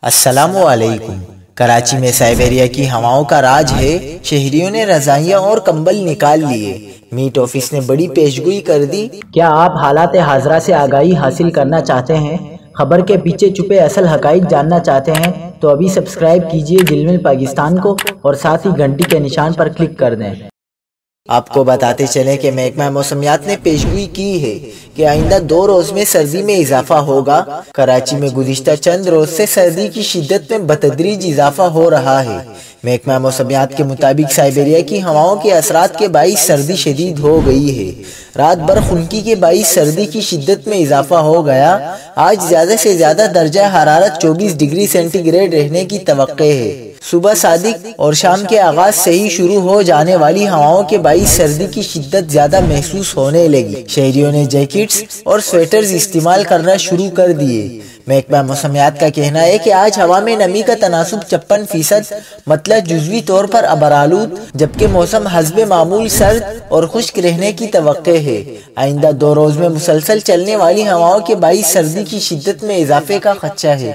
السلام علیکم۔ کراچی میں سائبیریا کی ہواؤں کا راج ہے۔ شہریوں نے رضائیاں اور کمبل نکال لیے۔ میٹ آفس نے بڑی پیشگوئی کر دی۔ کیا آپ حالات حاضرہ سے آگاہی حاصل کرنا چاہتے ہیں؟ خبر کے پیچھے چھپے اصل حقائق جاننا چاہتے ہیں تو ابھی سبسکرائب کیجئے جلمل پاکستان کو اور ساتھ ہی گھنٹی کے نشان پر کلک کر دیں۔ آپ کو بتاتے چلیں کہ محکمہ موسمیات نے پیشگوئی کی ہے کہ آئندہ 2 روز میں سردی میں اضافہ ہوگا۔ کراچی میں گزشتہ چند روز سے سردی کی شدت میں بتدریج اضافہ ہو رہا ہے۔ محکمہ موسمیات کے مطابق سائبیریا کی ہواؤں کے اثرات کے باعث سردی شدید ہو گئی ہے۔ رات بھر خنکی کے باعث سردی کی شدت میں اضافہ ہو گیا۔ آج زیادہ سے زیادہ درجہ حرارت 24 ڈگری سینٹی گریڈ رہنے کی توقع ہے۔ صبح صادق اور شام کے آغاز سے ہی شروع ہو جانے والی ہواؤں کے باعث سردی کی شدت زیادہ محسوس ہونے لگی۔ شہریوں نے جیکٹس اور سویٹرز استعمال کرنا شروع کر دیے۔ محکمہ موسمیات کا کہنا ہے کہ آج ہوا میں نمی کا تناسب 56%، مطلب جزوی طور پر ابرآلود، جبکہ موسم حسب معمول سرد اور خشک رہنے کی توقع ہے۔ آئندہ 2 روز میں مسلسل چلنے والی ہواؤں کے باعث سردی کی شدت میں اضافے کا خدشہ ہے۔